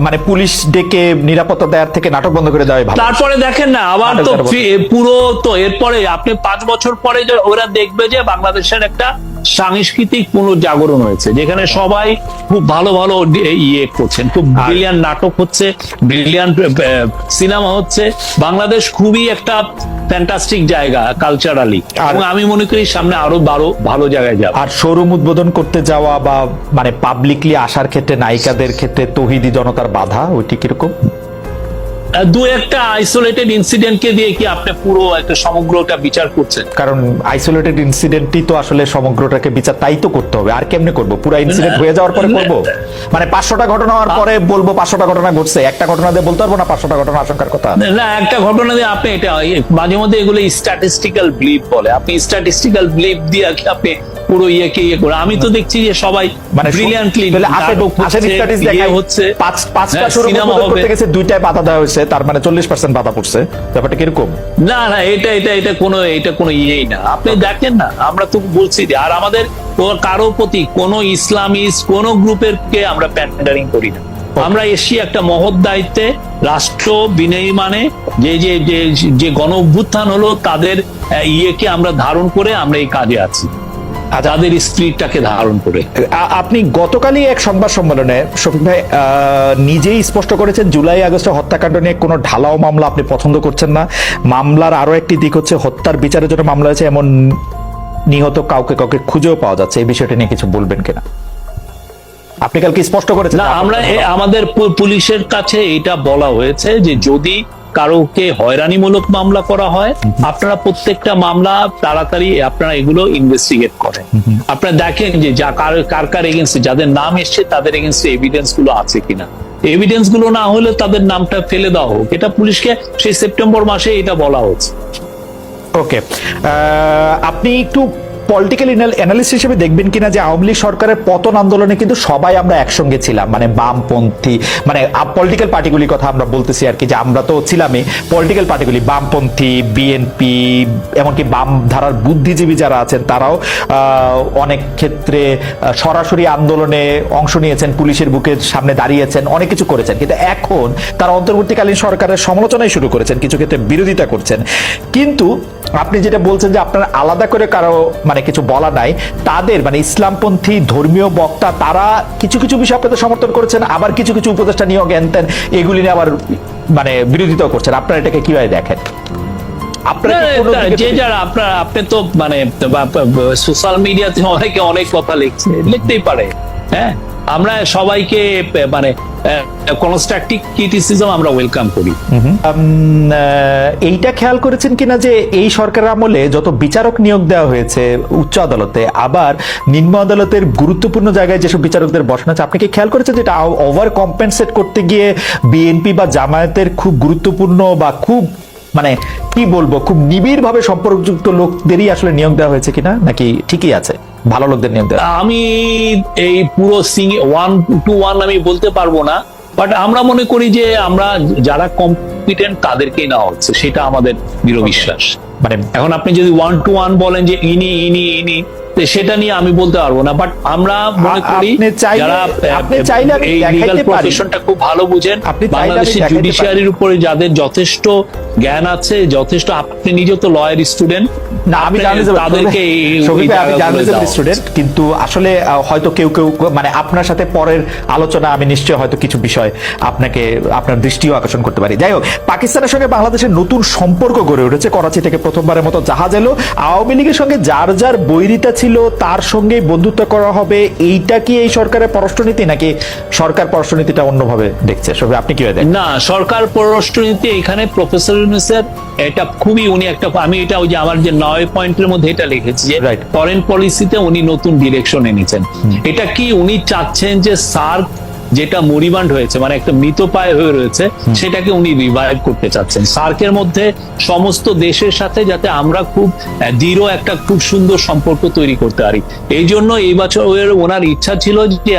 মানে পুলিশ ডেকে নিরাপত্তা দেওয়ার থেকে নাটক বন্ধ করে দেওয়া ভালো। তারপরে দেখেন না আবার তো পুরো তো এরপরে আপনি 5 বছর পরে ওরা দেখবে যে বাংলাদেশের একটা সাংস্কৃতিক পুনর্জাগরণ হয়েছে, যেখানে সবাই খুব ভালো ভালো ইয়ে করছেন, খুব ব্রিলিয়ান্ট নাটক হচ্ছে, ব্রিলিয়ান্ট সিনেমা হচ্ছে। বাংলাদেশ খুবই একটা ফ্যান্টাস্টিক জায়গা কালচারালি, এবং আমি মনে করি সামনে আরো ভালো জায়গায় যাবে। আর শোরুম উদ্বোধন করতে যাওয়া বা মানে পাবলিকলি আসার ক্ষেত্রে নায়িকাদের ক্ষেত্রে তৌহিদি জনতার বাধা, ওইটি কিরকম? দু একটা আইসোলেটেড ইনসিডেন্টকে দিয়ে কি আপনি পুরো একটা সমগ্রটা বিচার করছেন? কারণ আইসোলেটেড ইনসিডেন্টই তো আসলে সমগ্রটাকে বিচার, তাই তো করতে হবে। আর কেমনে করবো? পুরো ইনসিডেন্ট হয়ে যাওয়ার পরে করবো? মানে 500টা ঘটনা হওয়ার পরে বলবো 500টা ঘটনা ঘটছে, একটা ঘটনা দিয়ে বলতে পারবো না 500টা ঘটনা আশঙ্কার কথা? না, একটা ঘটনা দিয়ে আপনি এটা মাঝে মধ্যে এগুলো স্ট্যাটিস্টিক্যাল বিলিভ বলে, আপনি স্ট্যাটিস্টিক্যাল বিলিভ দিয়ে আপনি পুরো ইয়েকে ইয়ে করে। আমি তো দেখছি যে সবাই মানে ব্রিলিয়ান্টলি হচ্ছে, 5টা শোরুম উদ্বোধন করতে গেছে, 2টায় বাধা দেওয়া হয়েছে, তার মানে 40% বাধা পড়ছে। ব্যাপারটা কিরকম? না না, এটা কোনো ইয়েই না। আপনি দেখেন না, আমরা তো বলছি যে আর আমাদের কারো প্রতি কোন ইসলামিস্ট কোন গ্রুপের কে আমরা প্যান্ডারিং করি না। আমরা এসছি একটা মহৎ দায়িত্বে, রাষ্ট্র বিনির্মাণে যে গণ অভ্যুত্থান হলো তাদের ইয়েকে আমরা ধারণ করে আমরা এই কাজে আছি, যাদের স্পিরিটটাকে ধারণ করে। আপনি গতকালই এক সংবাদ সম্মেলনে শফিক ভাই নিজেই স্পষ্ট করেছেন জুলাই আগস্টের হত্যাকাণ্ড নিয়ে কোনো ঢালাও মামলা আপনি পছন্দ করছেন না। মামলার আরো একটি দিক হচ্ছে হত্যার বিচারের জন্য মামলা হয়েছে, এমন নিহত কাউকে খুঁজেও পাওয়া যাচ্ছে। এই বিষয়টা নিয়ে কিছু বলবেন কিনা? আপনি কালকে স্পষ্ট করেছেন। না, আমরা আমাদের পুলিশের কাছে এটা বলা হয়েছে যে যদি কারোকে হয়রানিমূলক মামলা করা হয়, আপনারা প্রত্যেকটা মামলা তাড়াতাড়ি আপনারা এগুলো ইনভেস্টিগেট করেন। আপনারা দেখেন যে কার এগেন্সে যাদের নাম এসছে তাদের এগেন্সে এভিডেন্স গুলো আছে কিনা। এভিডেন্স গুলো না হলে তাদের নামটা ফেলে দেওয়া হোক, এটা পুলিশকে সেই সেপ্টেম্বর মাসে এটা বলা হচ্ছে। ওকে, আপনি একটু পলিটিক্যাল অ্যানালিস্ট হিসেবে দেখবেন কিনা যে আওয়ামী লীগ সরকারের পতন আন্দোলনে কিন্তু সবাই আমরা একসঙ্গে ছিলাম, মানে বামপন্থী, মানে পলিটিক্যাল পার্টিগুলির কথা আমরা বলতেছি আর কি, যে আমরা তো ছিলামই পলিটিক্যাল পার্টিগুলি, বামপন্থী, বিএনপি, এমনকি বাম ধারার বুদ্ধিজীবী যারা আছেন তারাও অনেক ক্ষেত্রে সরাসরি আন্দোলনে অংশ নিয়েছেন, পুলিশের বুকের সামনে দাঁড়িয়েছেন, অনেক কিছু করেছেন। কিন্তু এখন তারা অন্তর্বর্তীকালীন সরকারের সমালোচনাই শুরু করেছেন, কিছু ক্ষেত্রে বিরোধিতা করছেন। কিন্তু আপনি যেটা বলছেন যে আপনার আলাদা করে কারো মানে কিছু বলা নাই, তাদের মানে ইসলামপন্থী ধর্মীয় বক্তা তারা কিছু কিছু বিষয় আপনাদের সমর্থন করেছেন, আবার কিছু কিছু উপদেষ্টা নিয়োগ আনতেন, এগুলি নিয়ে আবার মানে বিরোধিতাও করছেন। আপনারা এটাকে কিভাবে দেখেন? যে যারা আপনি তো মানে সোশ্যাল মিডিয়াতে অনেকে অনেক কথা লিখতেই পারে। হ্যাঁ, আমরা সবাইকে মানে কনস্ট্রাকটিভ ক্রিটিসিজম আমরা ওয়েলকাম করি। এইটা খেয়াল করেছেন কিনা যে এই সরকার আমলে যত বিচারক নিয়োগ দেওয়া হয়েছে উচ্চ আদালতে, আবার নিম্ন আদালতের গুরুত্বপূর্ণ জায়গায় যেসব বিচারকদের বসানো আছে, আপনি কি খেয়াল করেছেন যে এটা ওভার কম্পেনসেট করতে গিয়ে বিএনপি বা জামায়াতের খুব গুরুত্বপূর্ণ বা খুব মানে কি বলবো খুব নিবিড় ভাবে সম্পর্কযুক্ত লোকদেরই আসলে নিয়োগ দেওয়া হয়েছে কিনা, নাকি ঠিকই আছে ভালো লোকদের নিয়োগ দেওয়া? আমি এই পুরো 1-to-1 আমি বলতে পারবো না, বাট আমরা মনে করি যে আমরা যারা কম্পিটেন্ট তাদেরকেই নেওয়া হচ্ছে, সেটা আমাদের দৃঢ় বিশ্বাস। মানে এখন আপনি যদি 1-to-1 বলেন যে ইনি সেটা নিয়ে আমি বলতে পারবো না, বাট আমরা মনে করি যারা এই লিগ্যাল প্রফেশনটা খুব ভালো বুঝেন, বাংলাদেশের জুডিশিয়ারির উপরে যাদের যথেষ্ট জ্ঞান আছে, যথেষ্ট, আপনি নিজে তো লয়ার স্টুডেন্ট না, আমি জার্নালিজম স্টুডেন্ট, কিন্তু আসলে হয়তো কেউ মানে আপনার সাথে পরের আলোচনা আমি নিশ্চয় হয়তো কিছু বিষয় আপনার দৃষ্টিও আকর্ষণ করতে পারি। যাই হোক, পাকিস্তানের সঙ্গে বাংলাদেশের নতুন সম্পর্ক গড়ে উঠেছে, করাচি থেকে প্রথমবারের মতো জাহাজ এলো, আওয়ামী লীগের সঙ্গে যার যার বৈরিতা ছিল তার সঙ্গে বন্ধুত্ব করা হবে। এইটা কি এই সরকারের পররাষ্ট্রনীতি, নাকি সরকার পররাষ্ট্রনীতিটা অন্যভাবে দেখছে? সবে আপনি কি দেখেন? না, সরকার পররাষ্ট্রনীতি এখানে প্রফেসর ইউনূসের এটা খুবই, উনি একটা, আমি এটা ওই যে আমার যে 9 পয়েন্টের মধ্যে এটা লিখেছি যে ফরেন পলিসিতে উনি নতুন ডিরেকশন এনেছেন। এটা কি উনি চাচ্ছেন যে সার্ক যেটা মরিবান্ড হয়েছে, মানে একটা মৃতপ্রায় হয়ে রয়েছে, সেটাকে উনি রিভাইভ করতে চাচ্ছেন। সার্কের মধ্যে সমস্ত দেশের সাথে যাতে আমরা খুব দৃঢ় একটা খুব সুন্দর সম্পর্ক তৈরি করতে পারি, এই জন্য এই বছর ওনার ইচ্ছা ছিল যে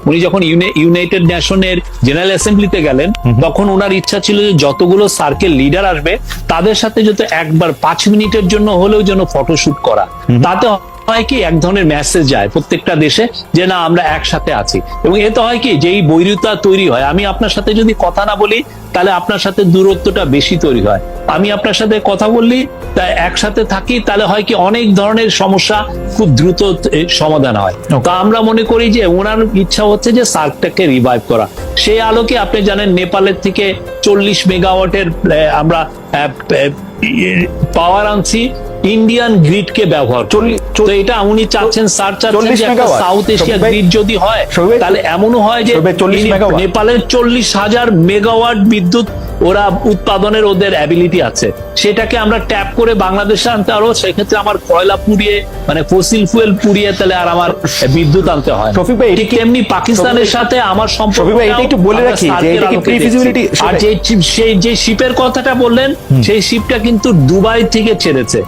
উনি যখন ইউনাইটেড নেশনের জেনারেল অ্যাসেম্বলিতে গেলেন, তখন ওনার ইচ্ছা ছিল যে যতগুলো সার্কেল লিডার আসবে তাদের সাথে যত একবার 5 মিনিটের জন্য হলেও যেন ফটোশুট করা, তাতে হয় কি এক ধরনের মেসেজ যায় প্রত্যেকটা দেশে যে না আমরা একসাথে আছি, এবং এতে হয় কি যেই বৈরিতা তৈরি হয়, আমি আপনার সাথে যদি কথা না বলি তাহলে আপনার সাথে দূরত্বটা বেশি তৈরি হয়, আমি আপনার সাথে কথা বললি তাই একসাথে থাকি তাহলে হয় কি অনেক ধরনের সমস্যা খুব দ্রুত সমাধান হয়। তো আমরা মনে করি যে ওনার ইচ্ছা হচ্ছে যে সার্কটাকে রিভাইভ করা। সেই আলোকে আপনি জানেন নেপালের থেকে 40 মেগাওয়াটের আমরা পাওয়ার আনছি ইন্ডিয়ান গ্রিড কে ব্যবহার করি। তো এটা উনি চাচ্ছেন সাউথ এশিয়া গ্রিড যদি হয় তাহলে এমনও হয় যে নেপালের 40,000 মেগাওয়াট বিদ্যুৎ ওরা উৎপাদনের ওদের অ্যাবিলিটি আছে, সেটাকে আমরা ট্যাপ করে বাংলাদেশে আনতে পারবো। সেক্ষেত্রে আমার কয়লা পুড়িয়ে মানে ফসিল ফুয়েল পুড়িয়ে তাহলে আর আমার বিদ্যুৎ আনতে হয়। ঠিক তেমনি পাকিস্তানের সাথে আমার সম্পর্ক আর যে শিপের কথাটা বললেন সেই শিপটা কিন্তু দুবাই থেকে ছেড়েছে,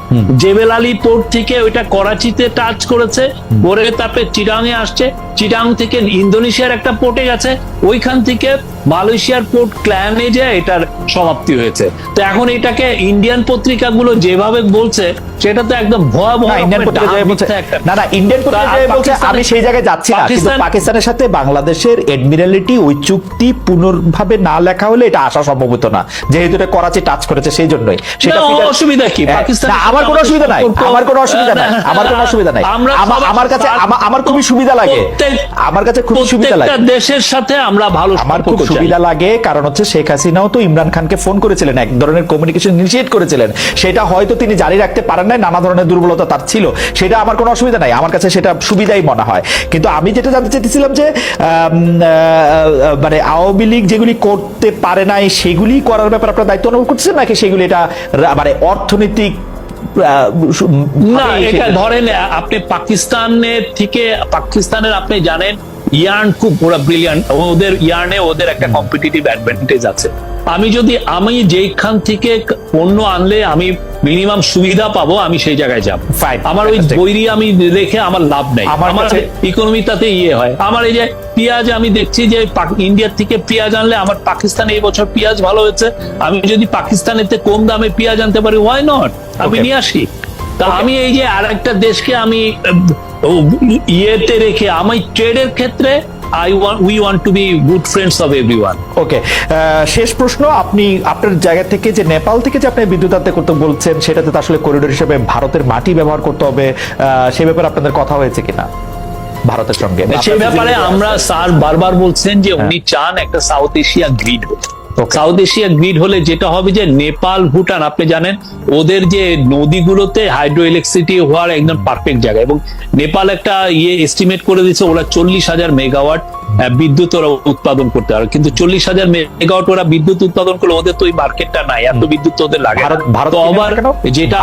জেবেল আলী পোর্ট থেকে ওইটা করাচিতে টাচ করেছে, পরে তারপরে চিটাং এ আসছে, চিটাং থেকে ইন্দোনেশিয়ার একটা পোর্টে গেছে, ওইখান থেকে মালয়েশিয়ার পোর্ট ক্ল্যানে যে এটার সমাপ্তি হয়েছে। তো এখন এটাকে ইন্ডিয়ান পত্রিকাগুলো যেভাবে বলছে সেটা তো একদম ভয়াবহ। ইন্ডিয়ান বলছে আমি সেই জায়গায় যাচ্ছি না, কিন্তু পাকিস্তানের সাথে বাংলাদেশের এডমিরালিটি ওই চুক্তি পুনর্ভাবে না লেখা হলে এটা আসা সম্ভব হতো না, যেহেতু এটা করাচি টাচ করেছে সেই জন্যই। সেটা অসুবিধা কি? পাকিস্তান আমার কোনো অসুবিধা নাই, আমার কোনো অসুবিধা নাই, আমার কোনো অসুবিধা নাই। আমার কাছে আমার খুবই সুবিধা লাগে, আমার কাছে খুব সুবিধা লাগে দেশের সাথে আমরা ভালো আমার খুব সুবিধা লাগে। কারণ হচ্ছে শেখ হাসিনাও তো ইমরান খানকে ফোন করেছিলেন, এক ধরনের কমিউনিকেশন ইনিশিয়েট করেছিলেন, সেটা হয়তো তিনি জারি রাখতে পারেন নাই, নানা ধরনের দুর্বলতা তার ছিল, সেটা আমার কোনো অসুবিধা নাই, আমার কাছে সেটা সুবিধাই মনে হয়। কিন্তু আমি যেটা জানতে চাইছিলাম যে মানে আওয়ামী লীগ যেগুলি করতে পারে নাই সেগুলি করার ব্যাপারে আপনার দায়িত্ব অনুভব করতেছেন নাকি সেগুলি এটা মানে অর্থনৈতিক না? এটা ধরেন আপনি পাকিস্তানের আপনি জানেন ইয়ার্ন খুব ওরা ব্রিলিয়ান্ট, ওদের ইয়ার্নে ওদের একটা কম্পিটিটিভ অ্যাডভান্টেজ আছে। আমি যেখান থেকে পণ্য আনলে আমি মিনিমাম সুবিধা পাবো আমি সেই জায়গায় যাবো। আমার ওই বৈরি আমি রেখে আমার লাভ নেই, আমার ইকোনমি তাতে হয়। আমার এই যে পেঁয়াজ আমি দেখছি যে ইন্ডিয়ার থেকে পেঁয়াজ আনলে আমার পাকিস্তানে এই বছর পেঁয়াজ ভালো হয়েছে, আমি যদি পাকিস্তানেতে কম দামে পেঁয়াজ আনতে পারি হোয়াই নট, আমি নিয়ে আসি। তা আমি এই যে আরেকটা দেশকে আমি ইয়েতে রেখে আমি ট্রেডের ক্ষেত্রে we want to be good friends of everyone. ওকে, শেষ প্রশ্ন, আপনি আপনার জায়গা থেকে যে নেপাল থেকে যে আপনি বিদ্যুৎ আনতে করতে বলছেন সেটাতে তো আসলে করিডোর হিসেবে ভারতের মাটি ব্যবহার করতে হবে, সে ব্যাপারে আপনাদের কথা হয়েছে কিনা ভারতের সঙ্গে? সে ব্যাপারে আমরা স্যার বারবার বলছেন যে উনি চান একটা সাউথ এশিয়া গ্রিড হোক। সাউথ এশিয়া গ্রিড হলে যেটা হবে যে নেপাল ভুটান আপনি জানেন ওদের যে নদীগুলোতে হাইড্রো ইলেকট্রিসিটি হওয়ার একদম পারফেক্ট জায়গা, এবং নেপাল একটা এস্টিমেট করে দিচ্ছে ওরা 40,000 মেগাওয়াট বিদ্যুৎ ওরা উৎপাদন করতে পারে, কিন্তু 40,000 মেগাওয়াট ওরা বিদ্যুৎ উৎপাদন করলে ওদের তো ওই মার্কেটটা নাই, এত বিদ্যুৎ ওদের লাগে। তো আবার যেটা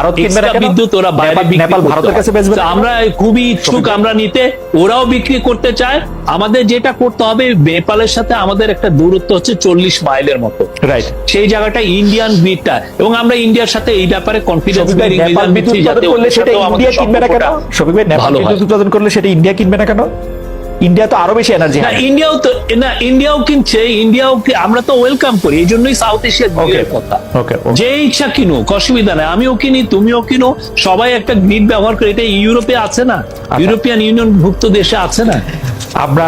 বিদ্যুৎ ওরা বাইরে ভারতের কাছে বেচবে, আমরা খুবই ইচ্ছুক আমরা নিতে, ওরাও বিক্রি করতে চায়। আমাদের যেটা করতে হবে নেপালের সাথে আমাদের একটা দূরত্ব হচ্ছে 40 মাইলের মতো, রাইট? সেই জায়গাটা ইন্ডিয়ান গ্রিডটা, এবং আমরা ইন্ডিয়ার সাথে এই ব্যাপারে কনফিডেন্স উৎপাদন করলে সেটা ইন্ডিয়া কিনবে না কেন? ইন্ডিয়া তো আরো বেশি এনার্জি, ইন্ডিয়াও কিনছে, আমরা তো ওয়েলকাম করি, এই জন্যই সাউথ এশিয়ার গ্রিডের কথা। যে ইচ্ছা কিনুক, অসুবিধা নাই, আমিও কিনি তুমিও কিনো, সবাই একটা গ্রিড ব্যবহার করে। এটা ইউরোপে আছে না, ইউরোপিয়ান ইউনিয়ন ভুক্ত দেশে আছে না। আমরা